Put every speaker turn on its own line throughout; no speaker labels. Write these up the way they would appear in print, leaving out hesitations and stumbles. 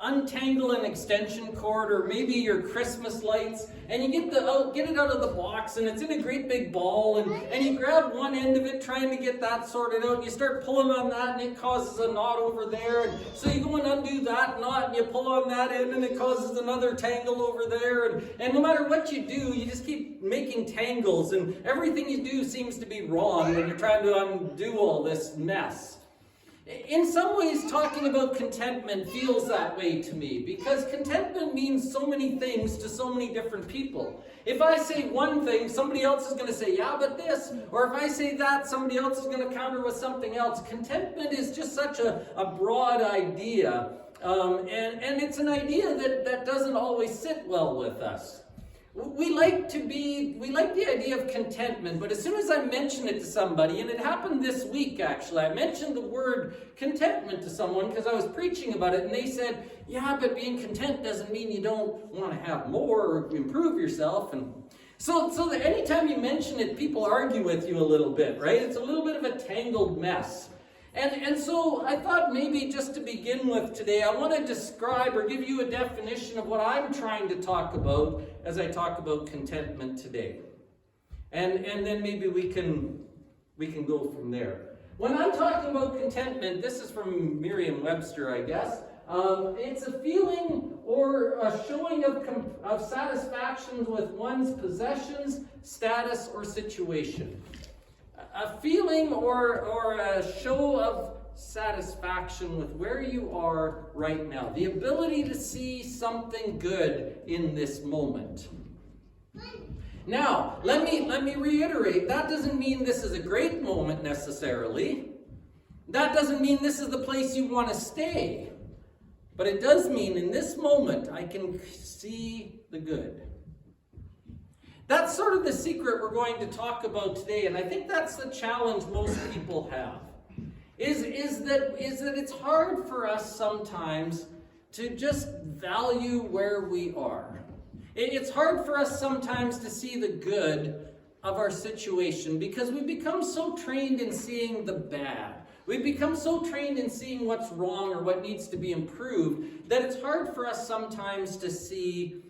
untangle an extension cord or maybe your Christmas lights, and you get it out of the box, and it's in a great big ball, and you grab one end of it trying to get that sorted out, and you start pulling on that, and it causes a knot over there, and so you go and undo that knot, and you pull on that end, and it causes another tangle over there, and no matter what you do, you just keep making tangles, and everything you do seems to be wrong when you're trying to undo all this mess. In some ways, talking about contentment feels that way to me, because contentment means so many things to so many different people. If I say one thing, somebody else is going to say, yeah, but this. Or if I say that, somebody else is going to counter with something else. Contentment is just such a broad idea. And it's an idea that doesn't always sit well with us. We like the idea of contentment, but as soon as I mention it to somebody, and it happened this week actually, I mentioned the word contentment to someone because I was preaching about it, and they said, yeah, but being content doesn't mean you don't want to have more or improve yourself. And so that anytime you mention it, people argue with you a little bit, right? It's a little bit of a tangled mess. And so I thought maybe just to begin with today, I want to describe or give you a definition of what I'm trying to talk about as I talk about contentment today. And then maybe we can go from there. When I'm talking about contentment, this is from Merriam-Webster, I guess. It's a feeling or a showing of satisfaction with one's possessions, status, or situation. A feeling or a show of satisfaction with where you are right now. The ability to see something good in this moment. Now, let me reiterate, that doesn't mean this is a great moment necessarily. That doesn't mean this is the place you want to stay. But it does mean in this moment I can see the good. That's sort of the secret we're going to talk about today, and I think that's the challenge most people have. Is that it's hard for us sometimes to just value where we are. It's hard for us sometimes to see the good of our situation because we become so trained in seeing the bad. We become so trained in seeing what's wrong or what needs to be improved that it's hard for us sometimes to see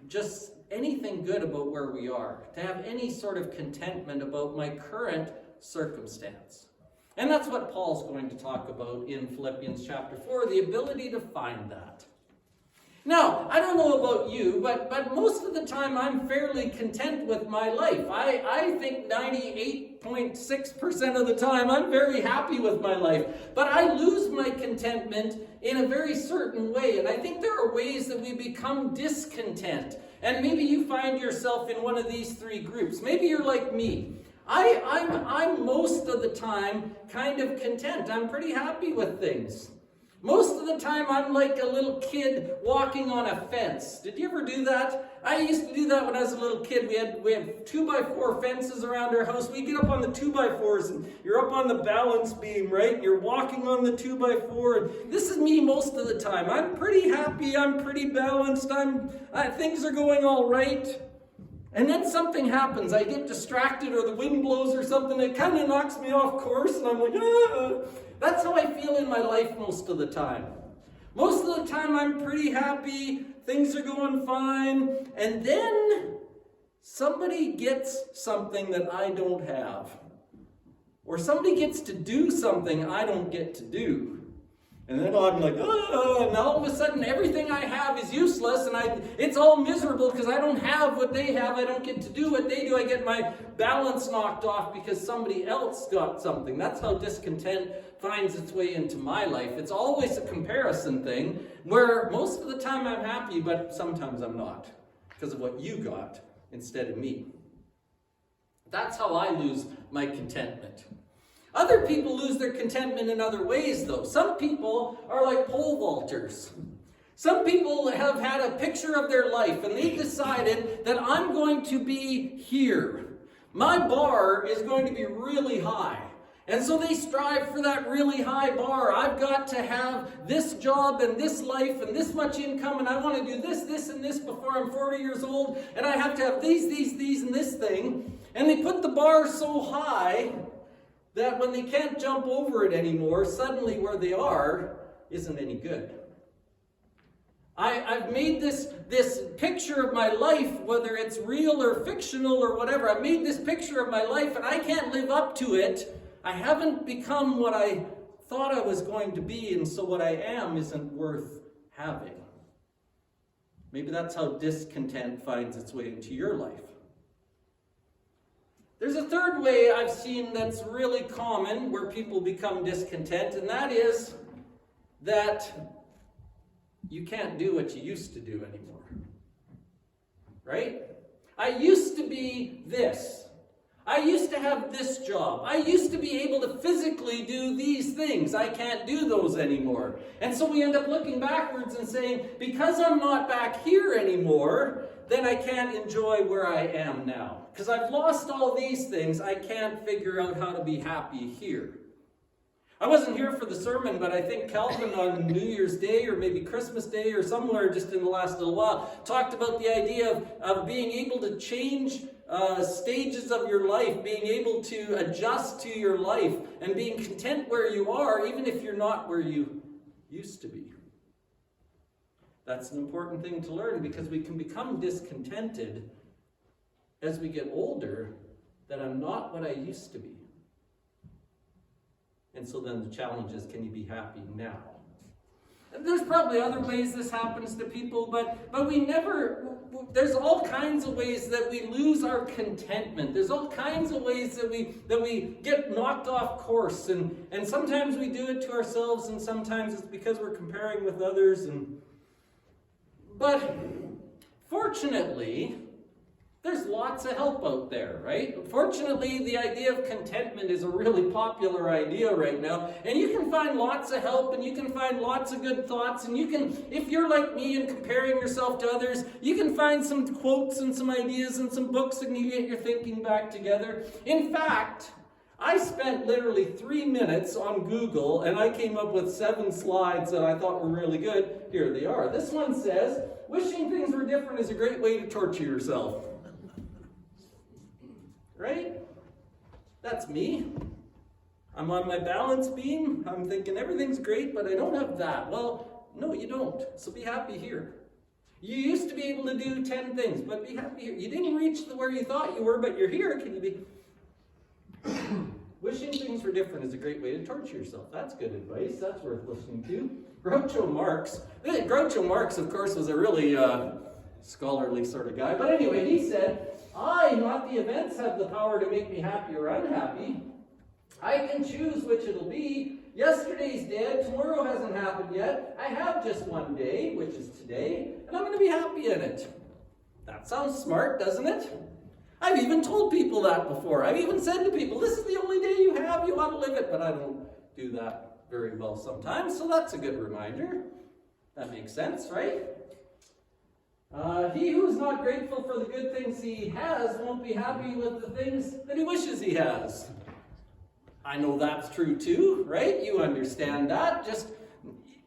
just anything good about where we are, to have any sort of contentment about my current circumstance. And that's what Paul's going to talk about in Philippians chapter 4, the ability to find that. Now, I don't know about you, but most of the time I'm fairly content with my life. I think 98.6% of the time I'm very happy with my life. But I lose my contentment in a very certain way. And I think there are ways that we become discontent. And maybe you find yourself in one of these three groups. Maybe you're like me. I'm most of the time kind of content. I'm pretty happy with things. Most of the time I'm like a little kid walking on a fence. Did you ever do that? I used to do that when I was a little kid. We had 2x4 fences around our house. We get up on the 2x4s and you're up on the balance beam, right? You're walking on the 2x4. And this is me most of the time. I'm pretty happy. I'm pretty balanced. Things are going all right. And then something happens. I get distracted or the wind blows or something. It kind of knocks me off course and I'm like, ah. That's how I feel in my life most of the time. Most of the time I'm pretty happy, things are going fine, and then somebody gets something that I don't have. Or somebody gets to do something I don't get to do. And then I'm like, oh, and all of a sudden everything I have is useless and it's all miserable because I don't have what they have. I don't get to do what they do. I get my balance knocked off because somebody else got something. That's how discontent finds its way into my life. It's always a comparison thing where most of the time I'm happy, but sometimes I'm not because of what you got instead of me. That's how I lose my contentment. Other people lose their contentment in other ways, though. Some people are like pole vaulters. Some people have had a picture of their life, and they've decided that I'm going to be here. My bar is going to be really high. And so they strive for that really high bar. I've got to have this job and this life and this much income, and I want to do this, this, and this before I'm 40 years old, and I have to have these, and this thing. And they put the bar so high that when they can't jump over it anymore, suddenly where they are isn't any good. I've made this picture of my life, whether it's real or fictional or whatever. I've made this picture of my life and I can't live up to it. I haven't become what I thought I was going to be, and so what I am isn't worth having. Maybe that's how discontent finds its way into your life. There's a third way I've seen that's really common where people become discontent, and that is that you can't do what you used to do anymore. Right? I used to be this. I used to have this job. I used to be able to physically do these things. I can't do those anymore. And so we end up looking backwards and saying, because I'm not back here anymore, then I can't enjoy where I am now. Because I've lost all these things, I can't figure out how to be happy here. I wasn't here for the sermon, but I think Calvin on New Year's Day or maybe Christmas Day or somewhere just in the last little while talked about the idea of being able to change stages of your life, being able to adjust to your life and being content where you are, even if you're not where you used to be. That's an important thing to learn because we can become discontented as we get older that I'm not what I used to be. And so then the challenge is, can you be happy now? And there's probably other ways this happens to people, but we never, there's all kinds of ways that we lose our contentment. There's all kinds of ways that we get knocked off course. And sometimes we do it to ourselves, and sometimes it's because we're comparing with others. But fortunately, there's lots of help out there, right? Fortunately, the idea of contentment is a really popular idea right now. And you can find lots of help and you can find lots of good thoughts. And you can, if you're like me and comparing yourself to others, you can find some quotes and some ideas and some books and you get your thinking back together. In fact, I spent literally 3 minutes on Google and I came up with 7 slides that I thought were really good. Here they are. This one says, wishing things were different is a great way to torture yourself. Right? That's me. I'm on my balance beam. I'm thinking everything's great, but I don't have that. Well, no, you don't. So be happy here. You used to be able to do 10 things, but be happy here. You didn't reach where you thought you were, but you're here. Can you be? Wishing things were different is a great way to torture yourself. That's good advice. That's worth listening to. Groucho Marx, of course, was a really scholarly sort of guy. But anyway, he said, I, not the events, have the power to make me happy or unhappy. I can choose which it'll be. Yesterday's dead. Tomorrow hasn't happened yet. I have just one day, which is today, and I'm going to be happy in it. That sounds smart, doesn't it? I've even told people that before. I've even said to people, this is the only day you have. You want to live it. But I don't do that very well sometimes, so that's a good reminder. That makes sense, right? He who is not grateful for the good things he has won't be happy with the things that he wishes he has. I know that's true too, right? You understand that.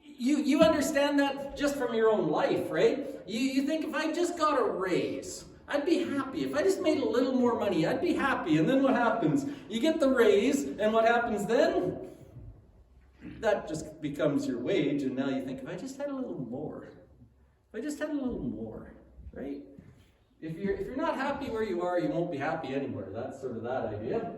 You understand that just from your own life, right? You think, if I just got a raise, I'd be happy. If I just made a little more money, I'd be happy. And then what happens? You get the raise, and what happens then? That just becomes your wage, and now you think, if I just had a little more. If I just had a little more, right? If you're not happy where you are, you won't be happy anywhere. That's sort of that idea.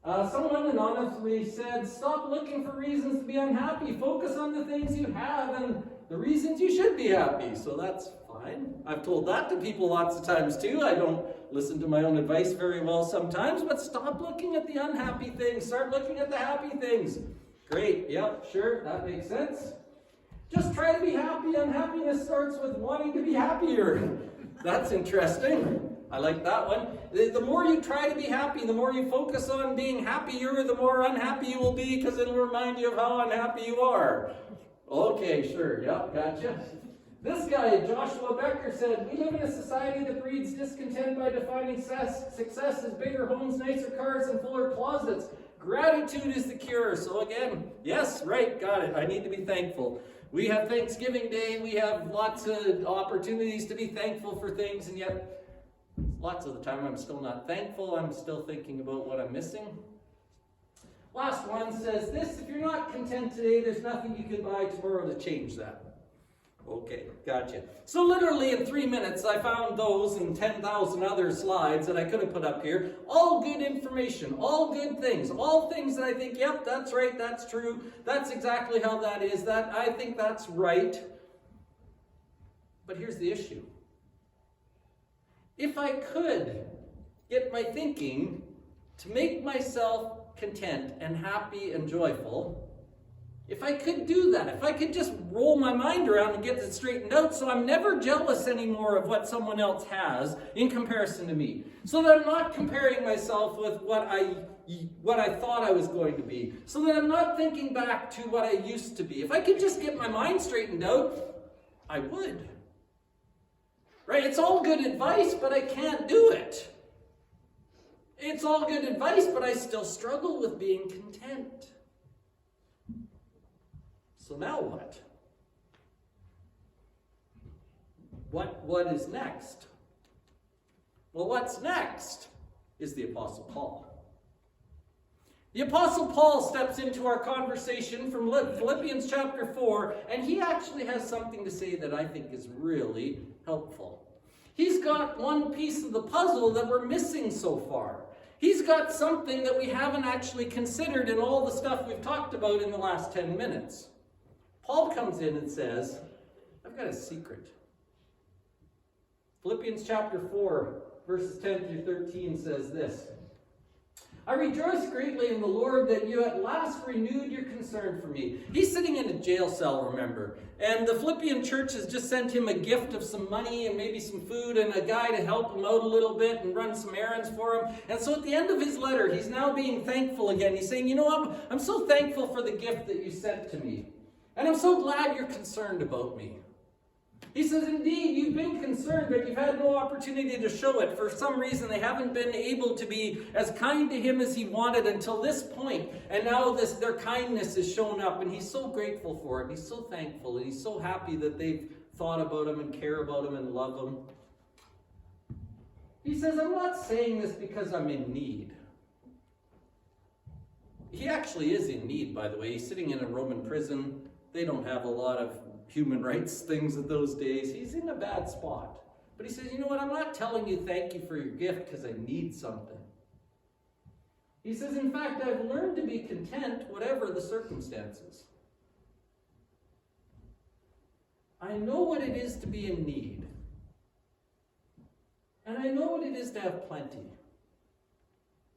Someone anonymously said, stop looking for reasons to be unhappy. Focus on the things you have and the reasons you should be happy. So that's fine. I've told that to people lots of times too. I don't listen to my own advice very well sometimes, but stop looking at the unhappy things. Start looking at the happy things. Great. Yep, sure. That makes sense. Just try to be happy. Unhappiness starts with wanting to be happier. That's interesting. I like that one. The more you try to be happy, the more you focus on being happier, the more unhappy you will be because it'll remind you of how unhappy you are. Okay, sure. Yep, gotcha. This guy, Joshua Becker, said, we live in a society that breeds discontent by defining success as bigger homes, nicer cars, and fuller closets. Gratitude is the cure. So again, yes, right, got it. I need to be thankful. We have Thanksgiving Day. We have lots of opportunities to be thankful for things, and yet lots of the time I'm still not thankful. I'm still thinking about what I'm missing. Last one says this: if you're not content today, there's nothing you can buy tomorrow to change that. Okay. gotcha. So literally in 3 minutes, I found those and 10,000 other slides that I could have put up here. All good information, all good things, all things that I think, yep, that's right, that's true, that's exactly how that is, that I think that's right. But here's the issue. If I could get my thinking to make myself content and happy and joyful, if I could do that, if I could just roll my mind around and get it straightened out so I'm never jealous anymore of what someone else has in comparison to me, so that I'm not comparing myself with what I thought I was going to be, so that I'm not thinking back to what I used to be. If I could just get my mind straightened out, I would. Right? It's all good advice, but I can't do it. It's all good advice, but I still struggle with being content. So now what? What is next? Well, what's next is the Apostle Paul. The Apostle Paul steps into our conversation from Philippians chapter 4, and he actually has something to say that I think is really helpful. He's got one piece of the puzzle that we're missing so far. He's got something that we haven't actually considered in all the stuff we've talked about in the last 10 minutes. Paul comes in and says, I've got a secret. Philippians chapter 4, verses 10 through 13 says this. I rejoice greatly in the Lord that you at last renewed your concern for me. He's sitting in a jail cell, remember. And the Philippian church has just sent him a gift of some money and maybe some food and a guy to help him out a little bit and run some errands for him. And so at the end of his letter, he's now being thankful again. He's saying, you know what? I'm so thankful for the gift that you sent to me. And I'm so glad you're concerned about me. He says, indeed, you've been concerned, but you've had no opportunity to show it. For some reason, they haven't been able to be as kind to him as he wanted until this point. And now their kindness has shown up, and he's so grateful for it. He's so thankful, and he's so happy that they've thought about him and care about him and love him. He says, I'm not saying this because I'm in need. He actually is in need, by the way. He's sitting in a Roman prison. They don't have a lot of human rights things of those days. He's in a bad spot. But he says, you know what, I'm not telling you thank you for your gift because I need something. He says, in fact, I've learned to be content whatever the circumstances. I know what it is to be in need. And I know what it is to have plenty.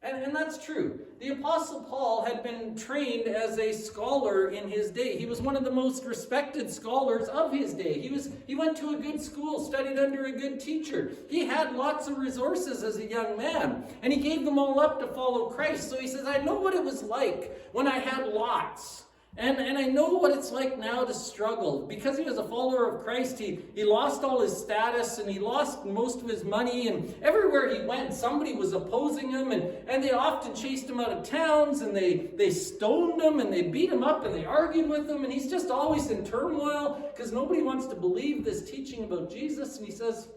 And that's true. The Apostle Paul had been trained as a scholar in his day. He was one of the most respected scholars of his day. He went to a good school, studied under a good teacher. He had lots of resources as a young man, and he gave them all up to follow Christ. So he says, I know what it was like when I had lots. And I know what it's like now to struggle. Because he was a follower of Christ, he lost all his status and he lost most of his money. And everywhere he went, somebody was opposing him. And they often chased him out of towns and they stoned him and they beat him up and they argued with him. And he's just always in turmoil because nobody wants to believe this teaching about Jesus. And he says,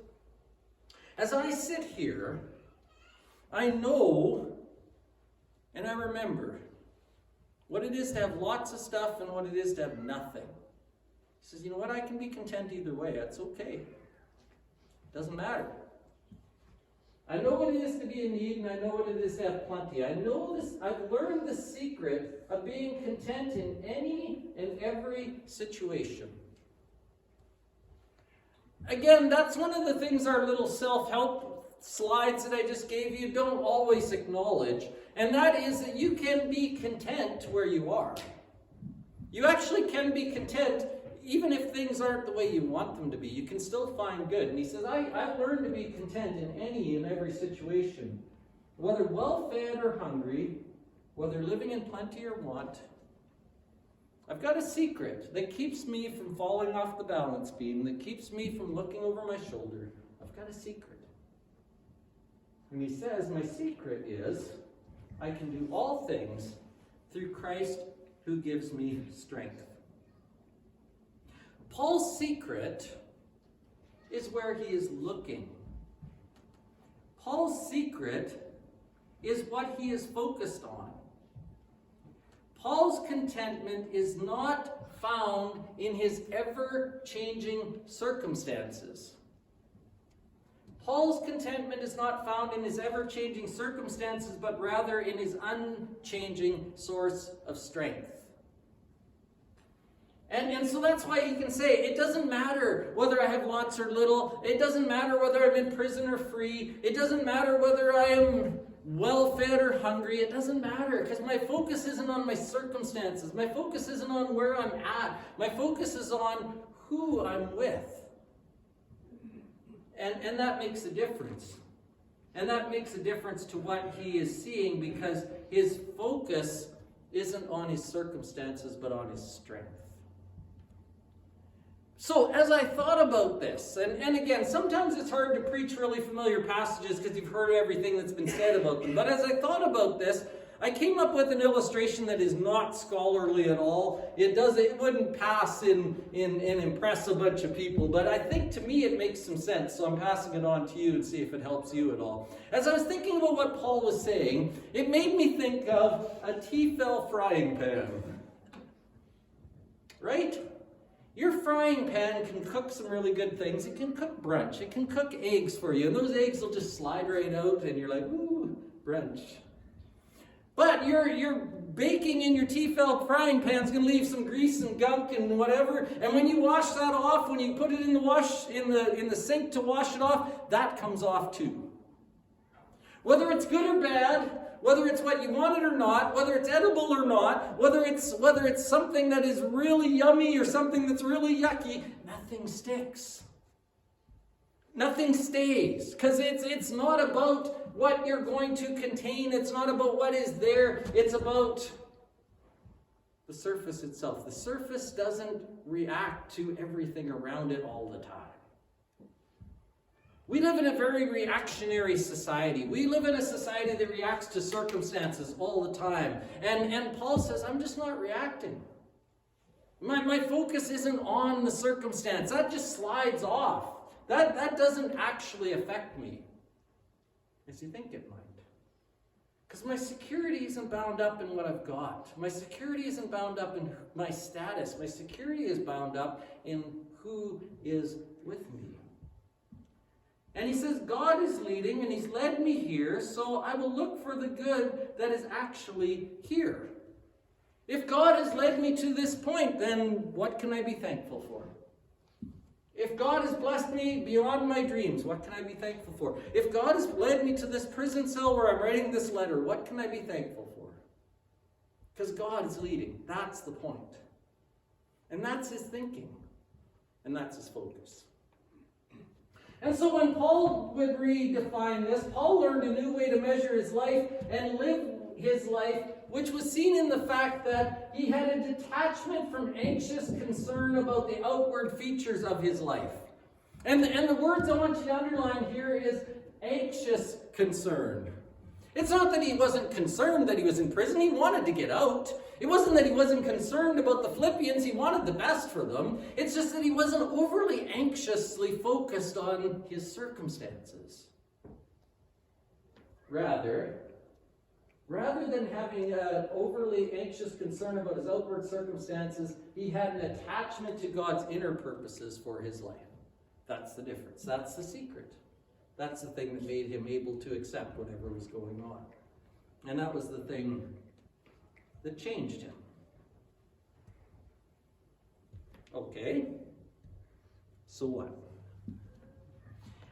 as I sit here, I know and I remember what it is to have lots of stuff and what it is to have nothing. He says, you know what, I can be content either way. That's okay. Doesn't matter. I know what it is to be in need and I know what it is to have plenty. I know this. I've learned the secret of being content in any and every situation. Again, that's one of the things our little self-help slides that I just gave you don't always acknowledge, and that is that you can be content where you are. You actually can be content even if things aren't the way you want them to be. You can still find good. And he says, I've learned to be content in any and every situation, whether well-fed or hungry, whether living in plenty or want. I've got a secret that keeps me from falling off the balance beam, that keeps me from looking over my shoulder. I've got a secret. And he says, my secret is I can do all things through Christ who gives me strength. Paul's secret is where he is looking. Paul's secret is what he is focused on. Paul's contentment is not found in his ever-changing circumstances. Paul's contentment is not found in his ever-changing circumstances, but rather in his unchanging source of strength. And so that's why he can say, it doesn't matter whether I have lots or little. It doesn't matter whether I'm in prison or free. It doesn't matter whether I am well-fed or hungry. It doesn't matter, because my focus isn't on my circumstances. My focus isn't on where I'm at. My focus is on who I'm with. And that makes a difference. And that makes a difference to what he is seeing, because his focus isn't on his circumstances, but on his strength. So as I thought about this, and again, sometimes it's hard to preach really familiar passages because you've heard everything that's been said about them. But as I thought about this, I came up with an illustration that is not scholarly at all. It wouldn't pass and impress a bunch of people, but I think to me it makes some sense. So I'm passing it on to you and see if it helps you at all. As I was thinking about what Paul was saying, it made me think of a Tefal frying pan. Right? Your frying pan can cook some really good things. It can cook brunch. It can cook eggs for you. And those eggs will just slide right out and you're like, ooh, brunch. But your baking in your Tefal frying pan is going to leave some grease and gunk and whatever. And when you wash that off, when you put it in the sink to wash it off, that comes off too. Whether it's good or bad, whether it's what you wanted or not, whether it's edible or not, whether it's something that is really yummy or something that's really yucky, nothing sticks. Nothing stays, because it's not about what you're going to contain. It's not about what is there. It's about the surface itself. The surface doesn't react to everything around it all the time. We live in a very reactionary society. We live in a society that reacts to circumstances all the time. And Paul says, I'm just not reacting. My focus isn't on the circumstance. That just slides off. That doesn't actually affect me as you think it might. Because my security isn't bound up in what I've got. My security isn't bound up in my status. My security is bound up in who is with me. And he says, God is leading, and he's led me here, so I will look for the good that is actually here. If God has led me to this point, then what can I be thankful for? If God has blessed me beyond my dreams, what can I be thankful for? If God has led me to this prison cell where I'm writing this letter, what can I be thankful for? Because God is leading. That's the point. And that's his thinking. And that's his focus. And so when Paul would redefine this, Paul learned a new way to measure his life and live his life, which was seen in the fact that he had a detachment from anxious concern about the outward features of his life. And the words I want you to underline here is anxious concern. It's not that he wasn't concerned that he was in prison. He wanted to get out. It wasn't that he wasn't concerned about the Philippians. He wanted the best for them. It's just that he wasn't overly anxiously focused on his circumstances. Rather than having an overly anxious concern about his outward circumstances, he had an attachment to God's inner purposes for his life. That's the difference. That's the secret. That's the thing that made him able to accept whatever was going on. And that was the thing that changed him. Okay, so what?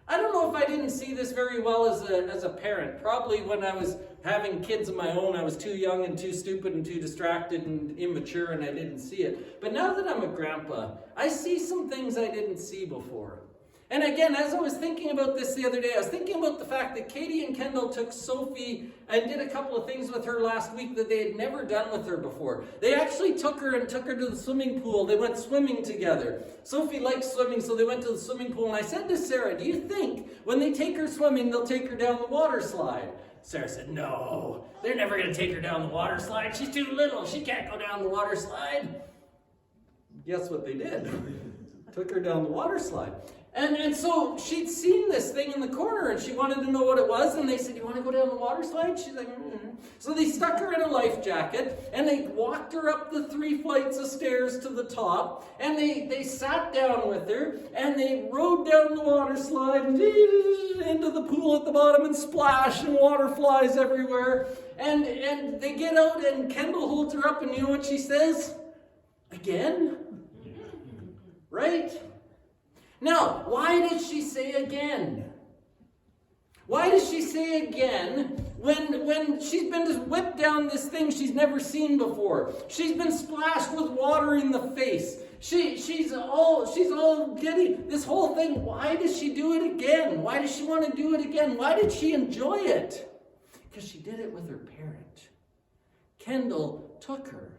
I don't know if I didn't see this very well as a parent. Probably when I was having kids of my own, I was too young and too stupid and too distracted and immature, and I didn't see it. But now that I'm a grandpa, I see some things I didn't see before. And again, as I was thinking about this the other day, I was thinking about the fact that Katie and Kendall took Sophie and did a couple of things with her last week that they had never done with her before. They actually took her to the swimming pool. They went swimming together. Sophie likes swimming, so they went to the swimming pool. And I said to Sarah, do you think when they take her swimming, they'll take her down the water slide? Sarah said, no, they're never going to take her down the water slide. She's too little. She can't go down the water slide. Guess what they did? Took her down the water slide. And so she'd seen this thing in the corner and she wanted to know what it was. And they said, "You want to go down the water slide?" She's like, "Mm-hmm." So they stuck her in a life jacket and they walked her up the 3 flights of stairs to the top. And they sat down with her and they rode down the water slide into the pool at the bottom and splash and water flies everywhere. And they get out and Kendall holds her up and you know what she says? "Again?" Right? Now, why did she say again? Why does she say again when she's been just whipped down this thing she's never seen before? She's been splashed with water in the face. She's all giddy. This whole thing, why does she do it again? Why does she want to do it again? Why did she enjoy it? Because she did it with her parent. Kendall took her.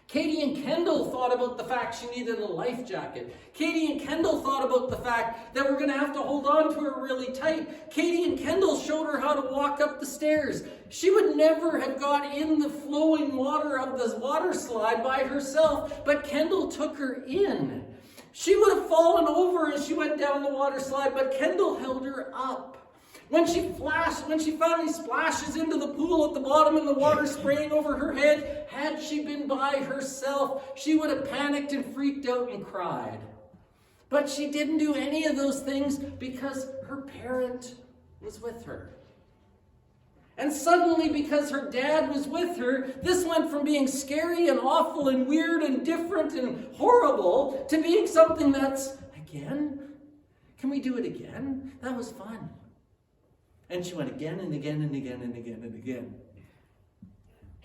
Katie and Kendall thought about the fact she needed a life jacket. Katie and Kendall thought about the fact that we're going to have to hold on to her really tight. Katie and Kendall showed her how to walk up the stairs. She would never have got in the flowing water of this water slide by herself, but Kendall took her in. She would have fallen over as she went down the water slide, but Kendall held her up. When she finally splashes into the pool at the bottom and the water spraying over her head, had she been by herself, she would have panicked and freaked out and cried. But she didn't do any of those things because her parent was with her. And suddenly, because her dad was with her, this went from being scary and awful and weird and different and horrible to being something that's, again? Can we do it again? That was fun. And she went again and again and again and again and again.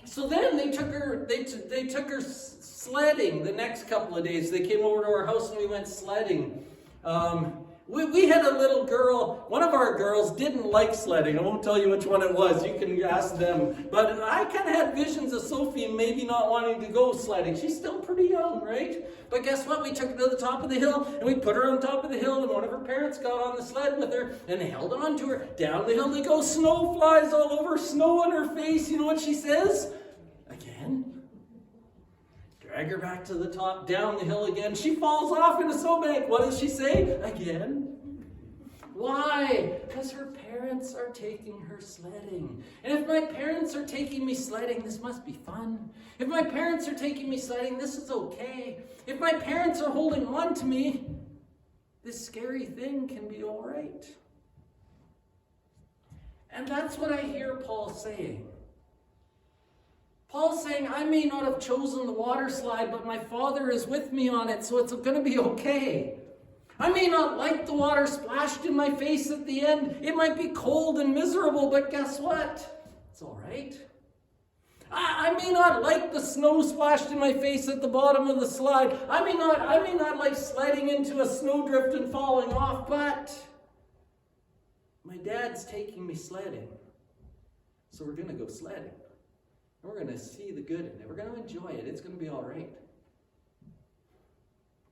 So then they took her sledding the next couple of days. They came over to our house and we went sledding. We had a little girl, one of our girls didn't like sledding. I won't tell you which one it was. You can ask them. But I kind of had visions of Sophie maybe not wanting to go sledding. She's still pretty young, right? But guess what? We took her to the top of the hill and we put her on top of the hill and one of her parents got on the sled with her and they held on to her. Down the hill they go. Snow flies all over, snow on her face. You know what she says? Again? Drag her back to the top, down the hill again. She falls off in a snowbank. What does she say? Again. Why? Because her parents are taking her sledding. And if my parents are taking me sledding, this must be fun. If my parents are taking me sledding, this is okay. If my parents are holding on to me, this scary thing can be all right. And that's what I hear Paul saying. Paul's saying, I may not have chosen the water slide, but my Father is with me on it, so it's going to be okay. I may not like the water splashed in my face at the end. It might be cold and miserable, but guess what? It's all right. I may not like the snow splashed in my face at the bottom of the slide. I may not like sliding into a snowdrift and falling off, but my dad's taking me sledding, so we're going to go sledding. And we're going to see the good in it. We're going to enjoy it. It's going to be all right.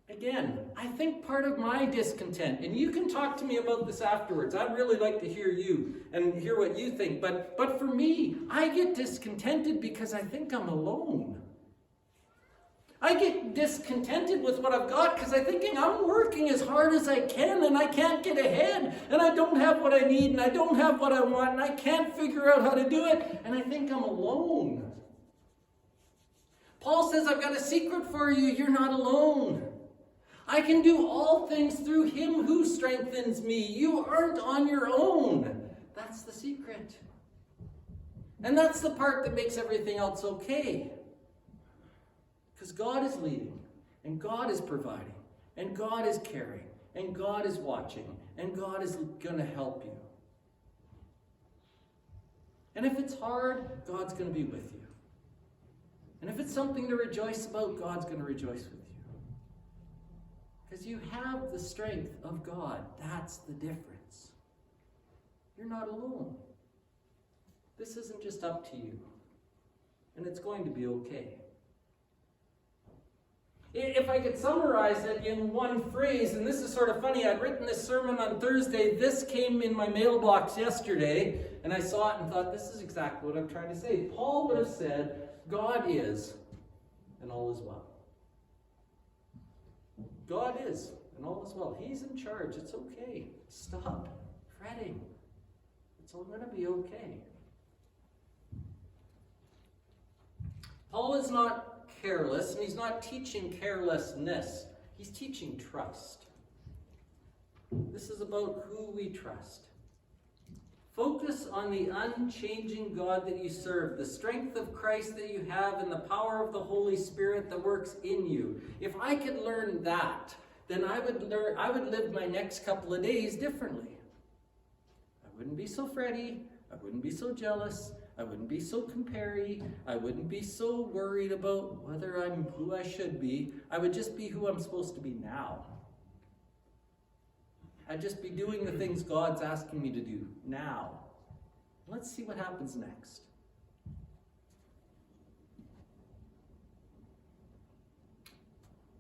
Again, I think part of my discontent, and you can talk to me about this afterwards. I'd really like to hear you and hear what you think. But for me, I get discontented because I think I'm alone. I get discontented with what I've got because I'm thinking I'm working as hard as I can and I can't get ahead and I don't have what I need and I don't have what I want and I can't figure out how to do it and I think I'm alone. Paul says, I've got a secret for you. You're not alone. I can do all things through him who strengthens me. You aren't on your own. That's the secret. And that's the part that makes everything else okay. Because God is leading, and God is providing, and God is caring, and God is watching, and God is going to help you. And if it's hard, God's going to be with you. And if it's something to rejoice about, God's going to rejoice with you. Because you have the strength of God. That's the difference. You're not alone. This isn't just up to you. And it's going to be okay. If I could summarize it in one phrase, and this is sort of funny, I'd written this sermon on Thursday. This came in my mailbox yesterday, and I saw it and thought, this is exactly what I'm trying to say. Paul would have said, God is, and all is well. God is, and all is well. He's in charge. It's okay. Stop fretting. It's all going to be okay. Paul is not careless, and he's not teaching carelessness. He's teaching trust. This is about who we trust. Focus on the unchanging God that you serve, the strength of Christ that you have, and the power of the Holy Spirit that works in you. If I could learn that, then I would live my next couple of days differently. I wouldn't be so fretty. I wouldn't be so jealous. I wouldn't be so compare-y. I wouldn't be so worried about whether I'm who I should be. I would just be who I'm supposed to be now. I'd just be doing the things God's asking me to do now. Let's see what happens next.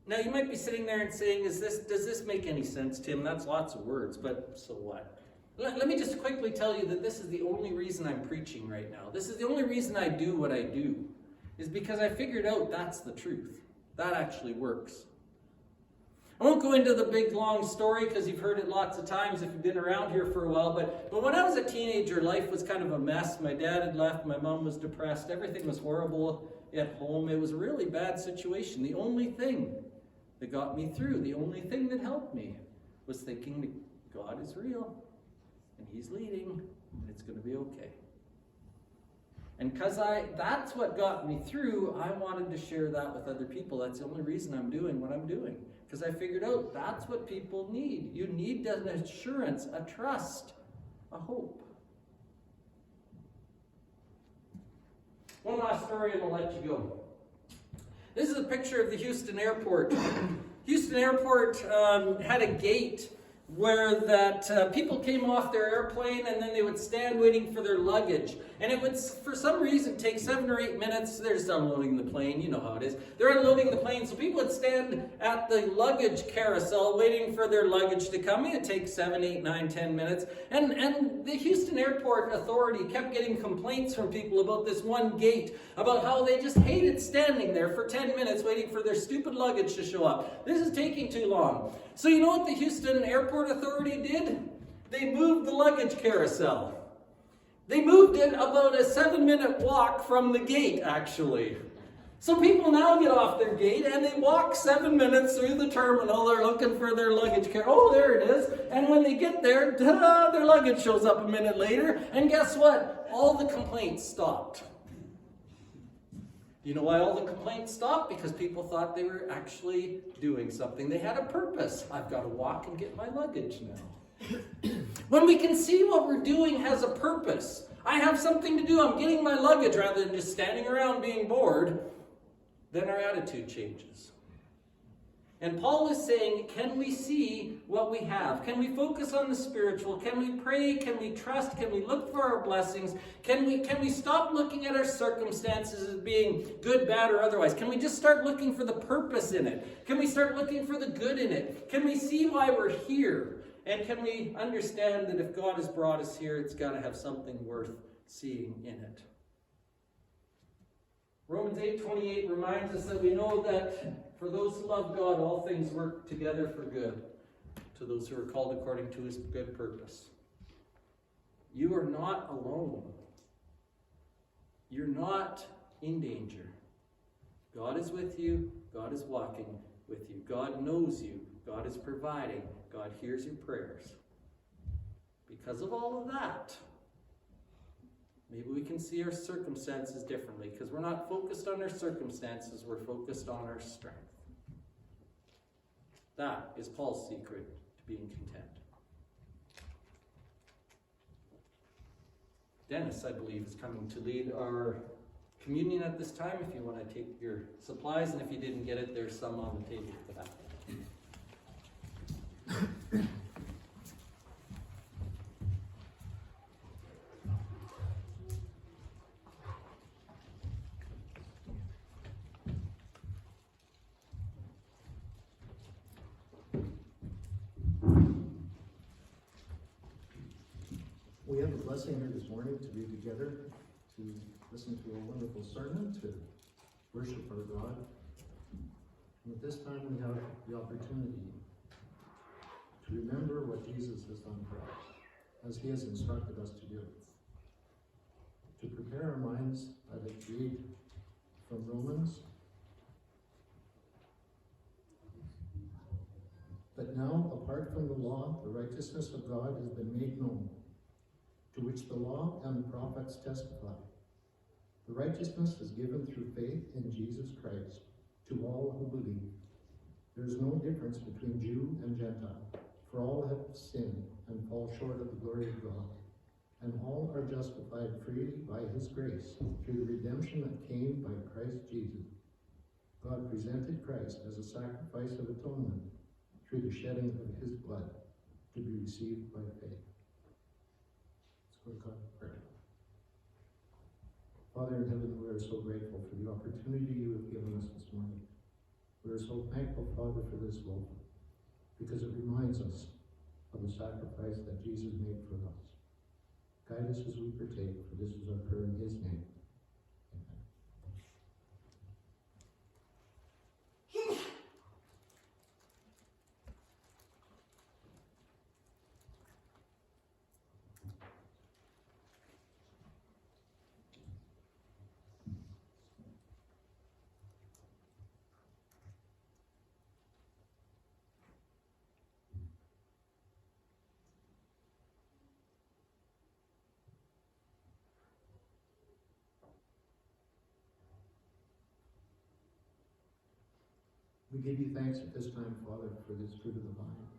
Now you might be sitting there and saying, does this make any sense, Tim? That's lots of words, but so what? Let me just quickly tell you that this is the only reason I'm preaching right now. This is the only reason I do what I do, is because I figured out that's the truth. That actually works. I won't go into the big long story because you've heard it lots of times if you've been around here for a while, but when I was a teenager, life was kind of a mess. My dad had left, my mom was depressed, everything was horrible at home. It was a really bad situation. The only thing that got me through, the only thing that helped me was thinking that God is real and He's leading and it's going to be okay. And because that's what got me through, I wanted to share that with other people. That's the only reason I'm doing what I'm doing. Because I figured out that's what people need. You need an assurance, a trust, a hope. One last story and I'll let you go. This is a picture of the Houston airport. Houston airport had a gate where that people came off their airplane and then they would stand waiting for their luggage. And it would, for some reason, take 7 or 8 minutes. They're just unloading the plane. You know how it is. They're unloading the plane. So people would stand at the luggage carousel waiting for their luggage to come in. It takes 7, 8, 9, 10 minutes. And the Houston Airport Authority kept getting complaints from people about this one gate, about how they just hated standing there for 10 minutes waiting for their stupid luggage to show up. This is taking too long. So you know what the Houston Airport Authority did? They moved the luggage carousel. They moved it about a 7-minute walk from the gate, actually. So people now get off their gate and they walk 7 minutes through the terminal. They're looking for their luggage carousel. Oh, there it is. And when they get there, ta-da, their luggage shows up a minute later. And guess what? All the complaints stopped. You know why all the complaints stopped? Because people thought they were actually doing something. They had a purpose. I've got to walk and get my luggage now. When we can see what we're doing has a purpose. I have something to do. I'm getting my luggage rather than just standing around being bored. Then our attitude changes. And Paul is saying, can we see what we have? Can we focus on the spiritual? Can we pray? Can we trust? Can we look for our blessings? Can we stop looking at our circumstances as being good, bad, or otherwise? Can we just start looking for the purpose in it? Can we start looking for the good in it? Can we see why we're here? And can we understand that if God has brought us here, it's got to have something worth seeing in it? Romans 8:28 reminds us that we know that for those who love God, all things work together for good, to those who are called according to His good purpose. You are not alone. You're not in danger. God is with you. God is walking with you. God knows you. God is providing. God hears your prayers. Because of all of that, maybe we can see our circumstances differently, because we're not focused on our circumstances, we're focused on our strength. That is Paul's secret to being content. Dennis, I believe, is coming to lead our communion at this time. If you want to take your supplies, and if you didn't get it, there's some on the table for that.
We have a blessing here this morning to be together, to listen to a wonderful sermon, to worship our God. And at this time we have the opportunity has done for us, as he has instructed us to do. To prepare our minds, I'd like to read from Romans. But now, apart from the law, the righteousness of God has been made known, to which the law and the prophets testify. The righteousness is given through faith in Jesus Christ to all who believe. There is no difference between Jew and Gentile, for all have sinned and fall short of the glory of God, and all are justified freely by his grace through the redemption that came by Christ Jesus. God presented Christ as a sacrifice of atonement through the shedding of his blood to be received by faith. Let's go to God in prayer. Father in heaven, we are so grateful for the opportunity you have given us this morning. We are so thankful, Father, for this loaf, because it reminds us of the sacrifice that Jesus made for us. Guide us as we partake, for this is our prayer in his name. Amen. We give you thanks at this time, Father, for this fruit of the vine,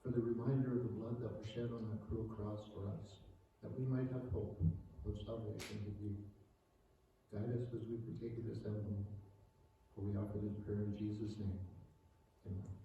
for the reminder of the blood that was shed on that cruel cross for us, that we might have hope of salvation with you. Guide us as we partake of this emblem, for we offer this prayer in Jesus' name. Amen.